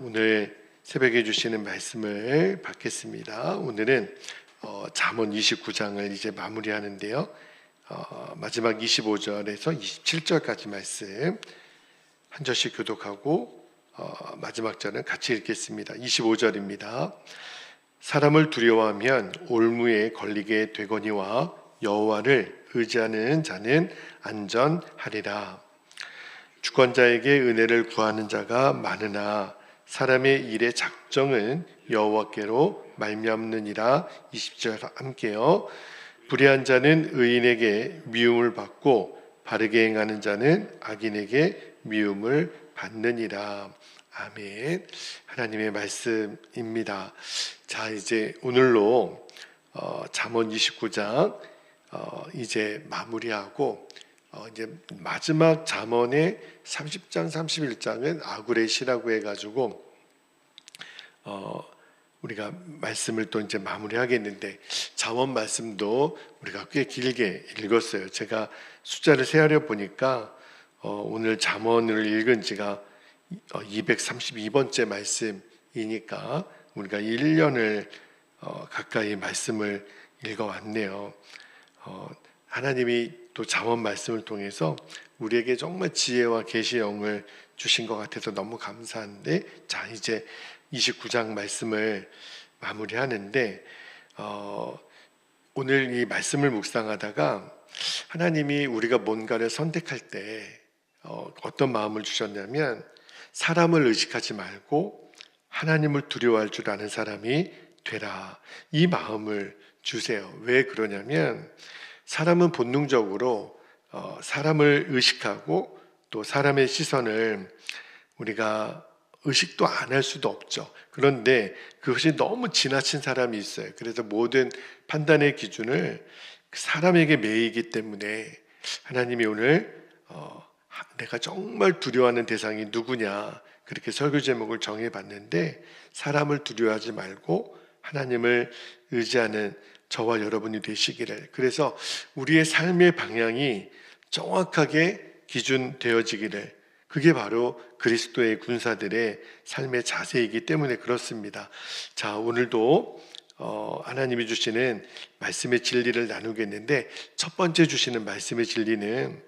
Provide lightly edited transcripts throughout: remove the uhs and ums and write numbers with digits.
오늘 새벽에 주시는 말씀을 받겠습니다. 오늘은 잠언 29장을 이제 마무리하는데요. 마지막 25절에서 27절까지 말씀 한 절씩 교독하고 마지막 절은 같이 읽겠습니다. 25절입니다. 사람을 두려워하면 올무에 걸리게 되거니와 여호와를 의지하는 자는 안전하리라. 주권자에게 은혜를 구하는 자가 많으나 사람의 일의 작정은 여호와께로 말미암느니라. 20절 함께요. 불의한 자는 의인에게 미움을 받고 바르게 행하는 자는 악인에게 미움을 받느니라. 아멘. 하나님의 말씀입니다. 자, 이제 오늘로 잠언 29장 이제 마무리하고 이제 마지막 잠언의 30장, 31장은 아구렛이라고 해가지고 우리가 말씀을 또 이제 마무리하겠는데, 잠언 말씀도 우리가 꽤 길게 읽었어요. 제가 숫자를 세하려 보니까 오늘 잠언을 읽은 지가 232번째 말씀이니까 우리가 1년을 가까이 말씀을 읽어왔네요. 하나님이 또 잠언 말씀을 통해서 우리에게 정말 지혜와 계시의 영을 주신 것 같아서 너무 감사한데, 자, 이제 29장 말씀을 마무리하는데 오늘 이 말씀을 묵상하다가 하나님이 우리가 뭔가를 선택할 때 어떤 마음을 주셨냐면, 사람을 의식하지 말고 하나님을 두려워할 줄 아는 사람이 되라, 이 마음을 주세요. 왜 그러냐면, 사람은 본능적으로 사람을 의식하고 또 사람의 시선을 우리가 의식도 안 할 수도 없죠. 그런데 그것이 너무 지나친 사람이 있어요. 그래서 모든 판단의 기준을 사람에게 매이기 때문에 하나님이 오늘 내가 정말 두려워하는 대상이 누구냐, 그렇게 설교 제목을 정해봤는데, 사람을 두려워하지 말고 하나님을 의지하는 저와 여러분이 되시기를, 그래서 우리의 삶의 방향이 정확하게 기준되어지기를, 그게 바로 그리스도의 군사들의 삶의 자세이기 때문에 그렇습니다. 자, 오늘도 하나님이 주시는 말씀의 진리를 나누겠는데, 첫 번째 주시는 말씀의 진리는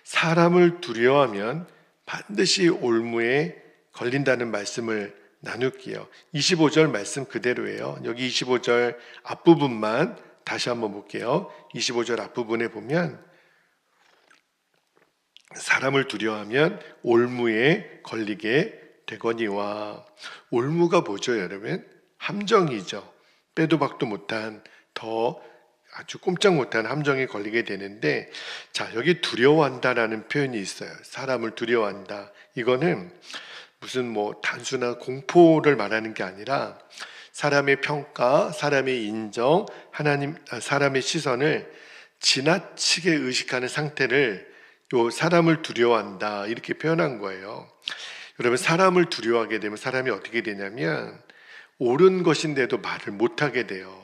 사람을 두려워하면 반드시 올무에 걸린다는 말씀을 나눌게요. 25절 말씀 그대로예요. 여기 25절 앞부분만 다시 한번 볼게요. 25절 앞부분에 보면 사람을 두려워하면 올무에 걸리게 되거니와, 올무가 뭐죠, 여러분? 함정이죠. 빼도 박도 못한, 더 아주 꼼짝 못한 함정에 걸리게 되는데, 자, 여기 두려워한다라는 표현이 있어요. 사람을 두려워한다. 이거는 무슨 단순한 공포를 말하는 게 아니라 사람의 평가, 사람의 인정, 사람의 시선을 지나치게 의식하는 상태를 사람을 두려워한다, 이렇게 표현한 거예요. 여러분, 사람을 두려워하게 되면 사람이 어떻게 되냐면 옳은 것인데도 말을 못하게 돼요.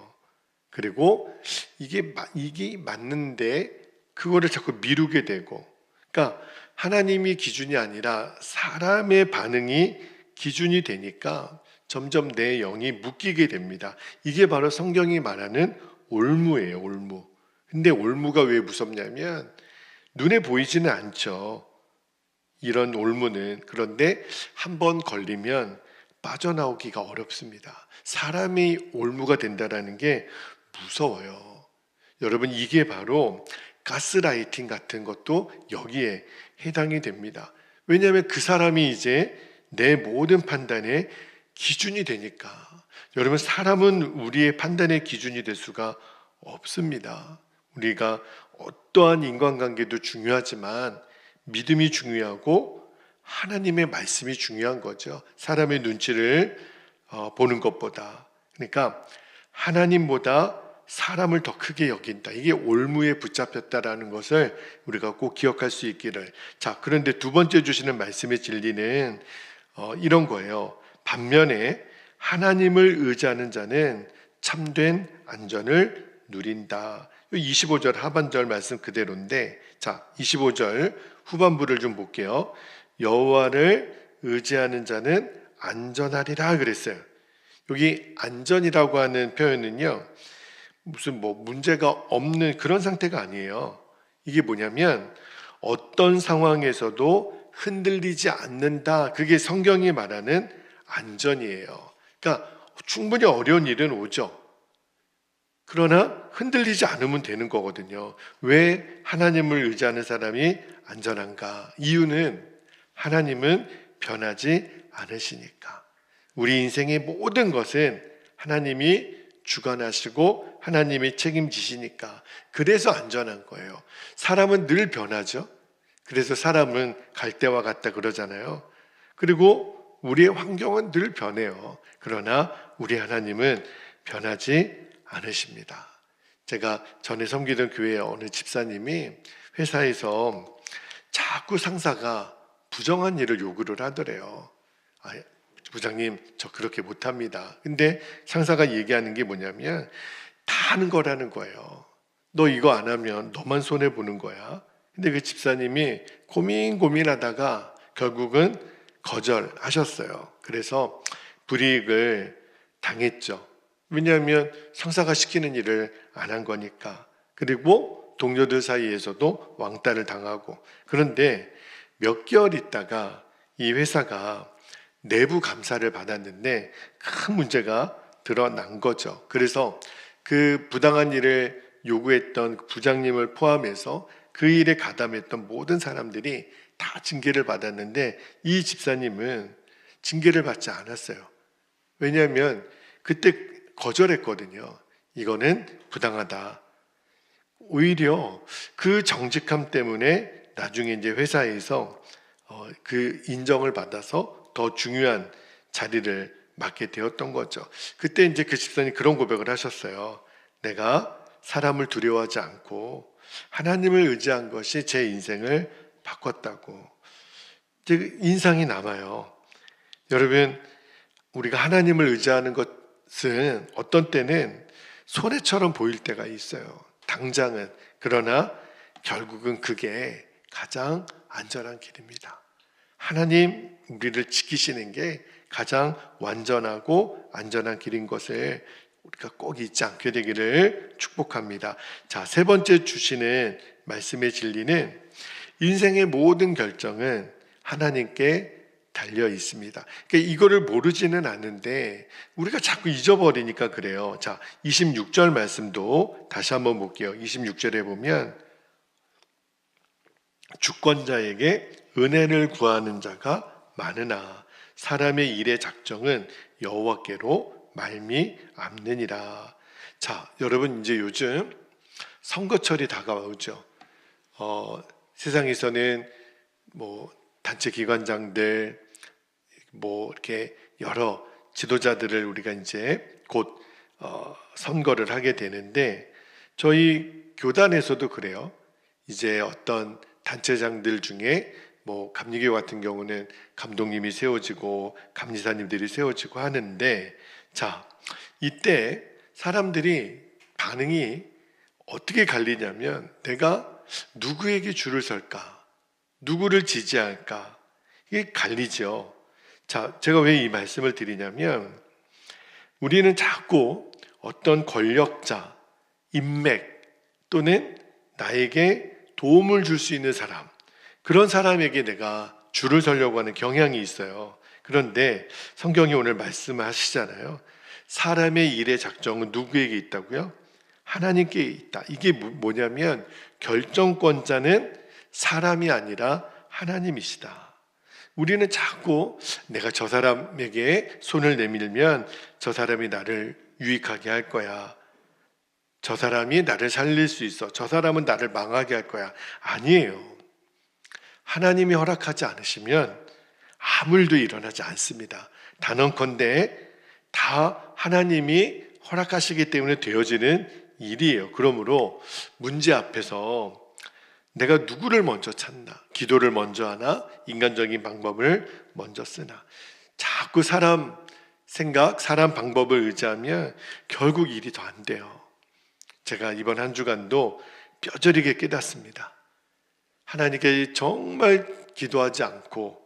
그리고 이게 맞는데 그거를 자꾸 미루게 되고, 그러니까 하나님이 기준이 아니라 사람의 반응이 기준이 되니까 점점 내 영이 묶이게 됩니다. 이게 바로 성경이 말하는 올무예요, 올무. 근데 올무가 왜 무섭냐면 눈에 보이지는 않죠, 이런 올무는. 그런데 한번 걸리면 빠져나오기가 어렵습니다. 사람이 올무가 된다는 게 무서워요. 여러분, 이게 바로 가스라이팅 같은 것도 여기에 해당이 됩니다. 왜냐하면 그 사람이 이제 내 모든 판단의 기준이 되니까. 여러분, 사람은 우리의 판단의 기준이 될 수가 없습니다. 우리가 어떠한 인간관계도 중요하지만 믿음이 중요하고 하나님의 말씀이 중요한 거죠. 사람의 눈치를 보는 것보다. 그러니까 하나님보다 사람을 더 크게 여긴다. 이게 올무에 붙잡혔다라는 것을 우리가 꼭 기억할 수 있기를. 자, 그런데 두 번째 주시는 말씀의 진리는 이런 거예요. 반면에 하나님을 의지하는 자는 참된 안전을 누린다. 25절 하반절 말씀 그대로인데, 자, 25절 후반부를 좀 볼게요. 여호와를 의지하는 자는 안전하리라 그랬어요. 여기 안전이라고 하는 표현은요, 무슨 문제가 없는 그런 상태가 아니에요. 이게 뭐냐면 어떤 상황에서도 흔들리지 않는다. 그게 성경이 말하는 안전이에요. 그러니까 충분히 어려운 일은 오죠. 그러나 흔들리지 않으면 되는 거거든요. 왜 하나님을 의지하는 사람이 안전한가? 이유는 하나님은 변하지 않으시니까. 우리 인생의 모든 것은 하나님이 주관하시고 하나님이 책임지시니까. 그래서 안전한 거예요. 사람은 늘 변하죠. 그래서 사람은 갈대와 같다 그러잖아요. 그리고 우리의 환경은 늘 변해요. 그러나 우리 하나님은 변하지 않으십니다. 제가 전에 섬기던 교회의 어느 집사님이 회사에서 자꾸 상사가 부정한 일을 요구를 하더래요. 부장님, 저 그렇게 못합니다. 근데 상사가 얘기하는 게 뭐냐면 다 하는 거라는 거예요. 너 이거 안 하면 너만 손해보는 거야. 근데 그 집사님이 고민하다가 결국은 거절하셨어요. 그래서 불이익을 당했죠. 왜냐하면 상사가 시키는 일을 안 한 거니까. 그리고 동료들 사이에서도 왕따를 당하고. 그런데 몇 개월 있다가 이 회사가 내부 감사를 받았는데 큰 문제가 드러난 거죠. 그래서 그 부당한 일을 요구했던 부장님을 포함해서 그 일에 가담했던 모든 사람들이 다 징계를 받았는데 이 집사님은 징계를 받지 않았어요. 왜냐하면 그때 거절했거든요. 이거는 부당하다. 오히려 그 정직함 때문에 나중에 이제 회사에서 그 인정을 받아서 더 중요한 자리를 맡게 되었던 거죠. 그때 이제 그 집사님 그런 고백을 하셨어요. 내가 사람을 두려워하지 않고 하나님을 의지한 것이 제 인생을 바꿨다고. 인상이 남아요. 여러분, 우리가 하나님을 의지하는 것은 어떤 때는 손해처럼 보일 때가 있어요. 당장은. 그러나 결국은 그게 가장 안전한 길입니다. 하나님 우리를 지키시는 게 가장 완전하고 안전한 길인 것을 우리가 꼭 잊지 않게 되기를 축복합니다. 자, 세 번째 주시는 말씀의 진리는 인생의 모든 결정은 하나님께 달려 있습니다. 그러니까 이거를 모르지는 않는데 우리가 자꾸 잊어버리니까 그래요. 자, 26절 말씀도 다시 한번 볼게요. 26절에 보면 주권자에게 은혜를 구하는 자가 많으나 사람의 일의 작정은 여호와께로 말미암느니라. 자, 여러분 이제 요즘 선거철이 다가오죠. 세상에서는 단체 기관장들 이렇게 여러 지도자들을 우리가 이제 곧 선거를 하게 되는데 저희 교단에서도 그래요. 이제 어떤 단체장들 중에 감리교 같은 경우는 감독님이 세워지고 감리사님들이 세워지고 하는데, 자, 이때 사람들이 반응이 어떻게 갈리냐면 내가 누구에게 줄을 설까? 누구를 지지할까? 이게 갈리죠. 자, 제가 왜 이 말씀을 드리냐면 우리는 자꾸 어떤 권력자, 인맥 또는 나에게 도움을 줄 수 있는 사람, 그런 사람에게 내가 줄을 서려고 하는 경향이 있어요. 그런데 성경이 오늘 말씀하시잖아요. 사람의 일의 작정은 누구에게 있다고요? 하나님께 있다. 이게 뭐냐면 결정권자는 사람이 아니라 하나님이시다. 우리는 자꾸 내가 저 사람에게 손을 내밀면 저 사람이 나를 유익하게 할 거야. 저 사람이 나를 살릴 수 있어. 저 사람은 나를 망하게 할 거야. 아니에요. 하나님이 허락하지 않으시면 아무 일도 일어나지 않습니다. 단언컨대 다 하나님이 허락하시기 때문에 되어지는 일이에요. 그러므로 문제 앞에서 내가 누구를 먼저 찾나? 기도를 먼저 하나? 인간적인 방법을 먼저 쓰나? 자꾸 사람 생각, 사람 방법을 의지하면 결국 일이 더 안 돼요. 제가 이번 한 주간도 뼈저리게 깨닫습니다. 하나님께 정말 기도하지 않고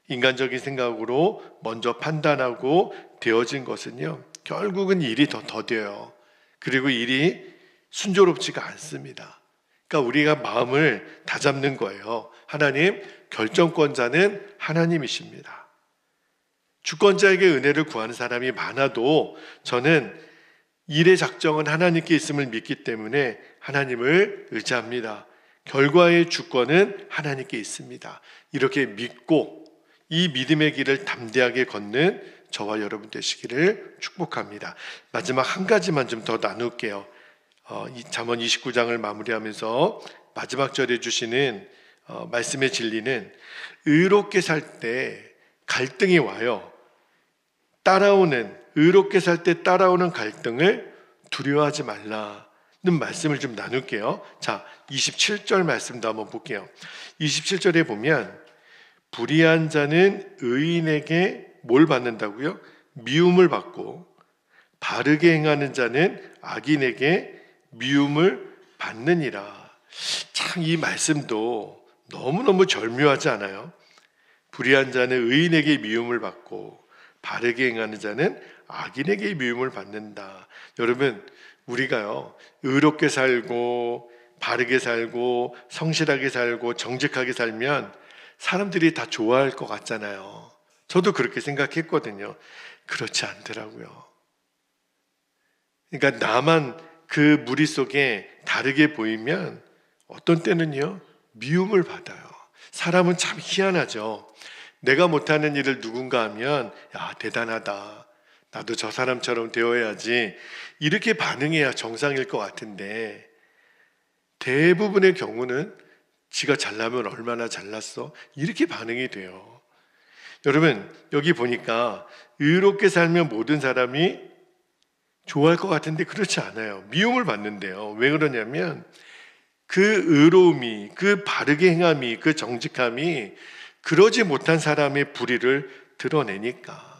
인간적인 생각으로 먼저 판단하고 되어진 것은요, 결국은 일이 더 더뎌요. 그리고 일이 순조롭지가 않습니다. 그러니까 우리가 마음을 다잡는 거예요. 하나님, 결정권자는 하나님이십니다. 주권자에게 은혜를 구하는 사람이 많아도 저는 일의 작정은 하나님께 있음을 믿기 때문에 하나님을 의지합니다. 결과의 주권은 하나님께 있습니다. 이렇게 믿고 이 믿음의 길을 담대하게 걷는 저와 여러분 되시기를 축복합니다. 마지막 한 가지만 좀 더 나눌게요. 잠언 29장을 마무리하면서 마지막 절에 주시는 말씀의 진리는, 의롭게 살 때 갈등이 와요. 의롭게 살 때 따라오는 갈등을 두려워하지 말라는 말씀을 좀 나눌게요. 자, 27절 말씀도 한번 볼게요. 27절에 보면, 불의한 자는 의인에게 뭘 받는다고요? 미움을 받고, 바르게 행하는 자는 악인에게 미움을 받느니라. 참, 이 말씀도 너무너무 절묘하지 않아요? 불의한 자는 의인에게 미움을 받고, 바르게 행하는 자는 악인에게 미움을 받는다. 여러분, 우리가요, 의롭게 살고 바르게 살고 성실하게 살고 정직하게 살면 사람들이 다 좋아할 것 같잖아요. 저도 그렇게 생각했거든요. 그렇지 않더라고요. 그러니까 나만 그 무리 속에 다르게 보이면 어떤 때는요, 미움을 받아요. 사람은 참 희한하죠. 내가 못하는 일을 누군가 하면, 야, 대단하다, 나도 저 사람처럼 되어야지, 이렇게 반응해야 정상일 것 같은데, 대부분의 경우는 지가 잘나면 얼마나 잘났어? 이렇게 반응이 돼요. 여러분, 여기 보니까 의롭게 살면 모든 사람이 좋아할 것 같은데 그렇지 않아요. 미움을 받는데요. 왜 그러냐면, 그 의로움이, 그 바르게 행함이, 그 정직함이 그러지 못한 사람의 불의를 드러내니까.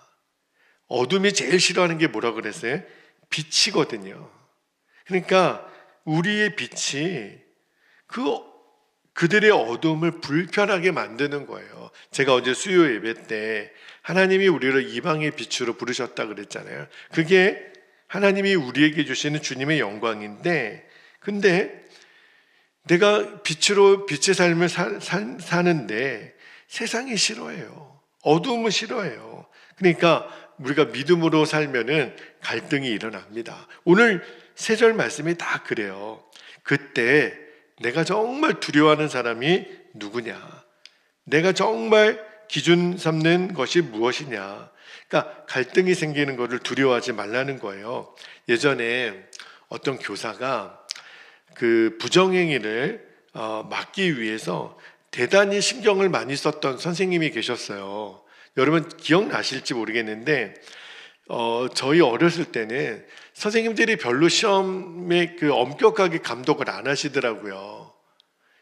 어둠이 제일 싫어하는 게 뭐라 그랬어요? 빛이거든요. 그러니까 우리의 빛이 그들의 어둠을 불편하게 만드는 거예요. 제가 어제 수요 예배 때 하나님이 우리를 이방의 빛으로 부르셨다 그랬잖아요. 그게 하나님이 우리에게 주시는 주님의 영광인데, 근데 내가 빛의 삶을 사는데 세상이 싫어해요. 어두움을 싫어해요. 그러니까 우리가 믿음으로 살면은 갈등이 일어납니다. 오늘 세 절 말씀이 다 그래요. 그때 내가 정말 두려워하는 사람이 누구냐? 내가 정말 기준 삼는 것이 무엇이냐? 그러니까 갈등이 생기는 것을 두려워하지 말라는 거예요. 예전에 어떤 교사가 그 부정행위를 막기 위해서 대단히 신경을 많이 썼던 선생님이 계셨어요. 여러분 기억나실지 모르겠는데, 저희 어렸을 때는 선생님들이 별로 시험에 엄격하게 감독을 안 하시더라고요.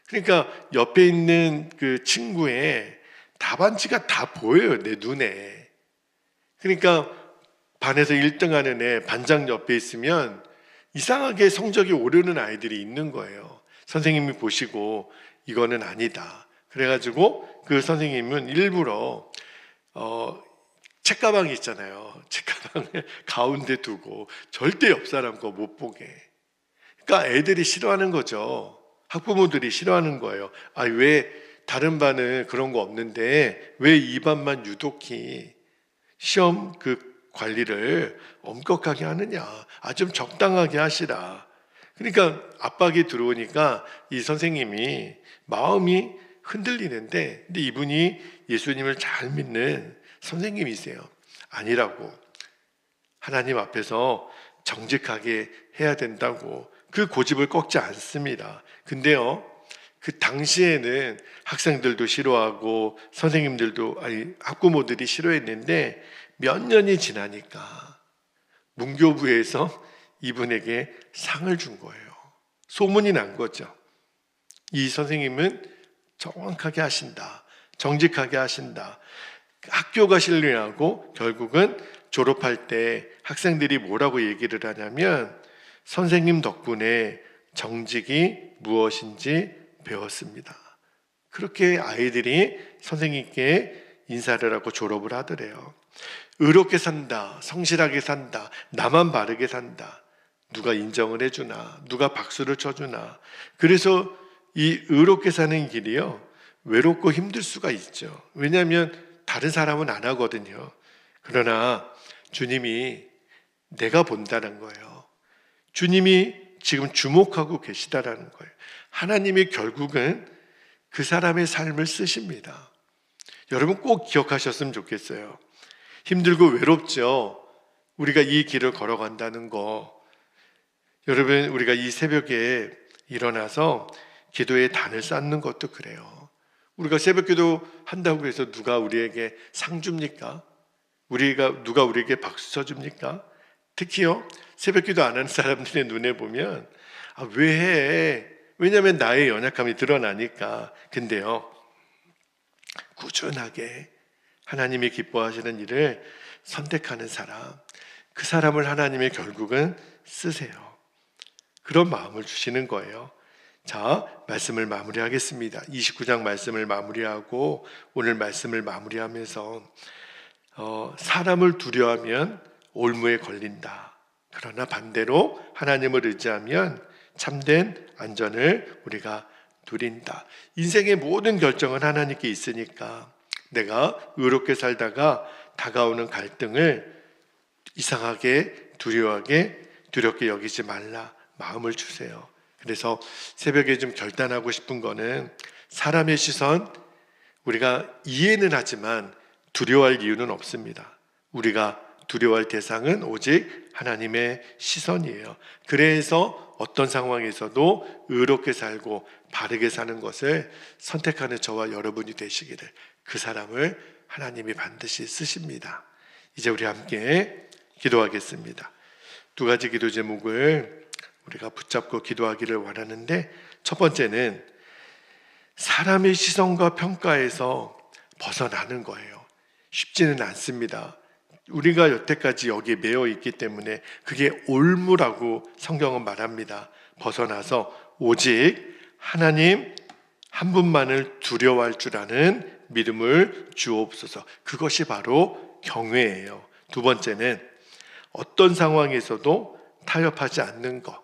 그러니까 옆에 있는 그 친구의 답안지가 다 보여요, 내 눈에. 그러니까 반에서 1등 하는 애 반장 옆에 있으면 이상하게 성적이 오르는 아이들이 있는 거예요. 선생님이 보시고 이거는 아니다. 그래가지고 그 선생님은 일부러 책가방이 있잖아요. 책가방을 가운데 두고 절대 옆 사람 거 못 보게. 그러니까 애들이 싫어하는 거죠. 학부모들이 싫어하는 거예요. 아, 왜 다른 반은 그런 거 없는데 왜 이 반만 유독히 시험 관리를 엄격하게 하느냐. 좀 적당하게 하시라. 그러니까 압박이 들어오니까 이 선생님이 마음이 흔들리는데, 근데 이분이 예수님을 잘 믿는 선생님이세요. 아니라고. 하나님 앞에서 정직하게 해야 된다고 그 고집을 꺾지 않습니다. 근데요, 그 당시에는 학생들도 싫어하고 학부모들이 싫어했는데 몇 년이 지나니까 문교부에서 이분에게 상을 준 거예요. 소문이 난 거죠. 이 선생님은 정확하게 하신다, 정직하게 하신다. 학교가 신뢰하고 결국은 졸업할 때 학생들이 뭐라고 얘기를 하냐면, 선생님 덕분에 정직이 무엇인지 배웠습니다. 그렇게 아이들이 선생님께 인사를 하고 졸업을 하더래요. 의롭게 산다, 성실하게 산다, 나만 바르게 산다. 누가 인정을 해주나, 누가 박수를 쳐주나. 그래서 이 의롭게 사는 길이요, 외롭고 힘들 수가 있죠. 왜냐하면 다른 사람은 안 하거든요. 그러나 주님이 내가 본다는 거예요. 주님이 지금 주목하고 계시다라는 거예요. 하나님이 결국은 그 사람의 삶을 쓰십니다. 여러분 꼭 기억하셨으면 좋겠어요. 힘들고 외롭죠. 우리가 이 길을 걸어간다는 거. 여러분, 우리가 이 새벽에 일어나서 기도의 단을 쌓는 것도 그래요. 우리가 새벽 기도 한다고 해서 누가 우리에게 상 줍니까? 누가 우리에게 박수 쳐줍니까? 특히요, 새벽 기도 안 하는 사람들의 눈에 보면 왜 해? 왜냐하면 나의 연약함이 드러나니까. 근데요, 꾸준하게 하나님이 기뻐하시는 일을 선택하는 사람, 그 사람을 하나님이 결국은 쓰세요. 그런 마음을 주시는 거예요. 자, 말씀을 마무리하겠습니다. 29장 말씀을 마무리하고 오늘 말씀을 마무리하면서 사람을 두려워하면 올무에 걸린다. 그러나 반대로 하나님을 의지하면 참된 안전을 우리가 누린다. 인생의 모든 결정은 하나님께 있으니까 내가 의롭게 살다가 다가오는 갈등을 이상하게 두렵게 여기지 말라. 마음을 주세요. 그래서 새벽에 좀 결단하고 싶은 거는, 사람의 시선 우리가 이해는 하지만 두려워할 이유는 없습니다. 우리가 두려워할 대상은 오직 하나님의 시선이에요. 그래서 어떤 상황에서도 의롭게 살고 바르게 사는 것을 선택하는 저와 여러분이 되시기를, 그 사람을 하나님이 반드시 쓰십니다. 이제 우리 함께 기도하겠습니다. 두 가지 기도 제목을 우리가 붙잡고 기도하기를 원하는데, 첫 번째는 사람의 시선과 평가에서 벗어나는 거예요. 쉽지는 않습니다. 우리가 여태까지 여기에 매여 있기 때문에 그게 올무라고 성경은 말합니다. 벗어나서 오직 하나님 한 분만을 두려워할 줄 아는 믿음을 주옵소서. 그것이 바로 경외예요. 두 번째는 어떤 상황에서도 타협하지 않는 것,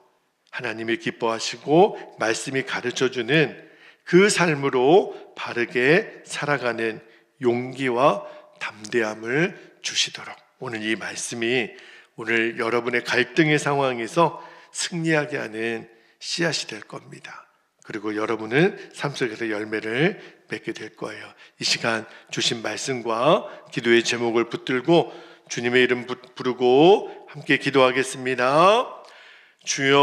하나님이 기뻐하시고 말씀이 가르쳐주는 그 삶으로 바르게 살아가는 용기와 담대함을 주시도록, 오늘 이 말씀이 오늘 여러분의 갈등의 상황에서 승리하게 하는 씨앗이 될 겁니다. 그리고 여러분은 삶 속에서 열매를 맺게 될 거예요. 이 시간 주신 말씀과 기도의 제목을 붙들고 주님의 이름 부르고 함께 기도하겠습니다. 주여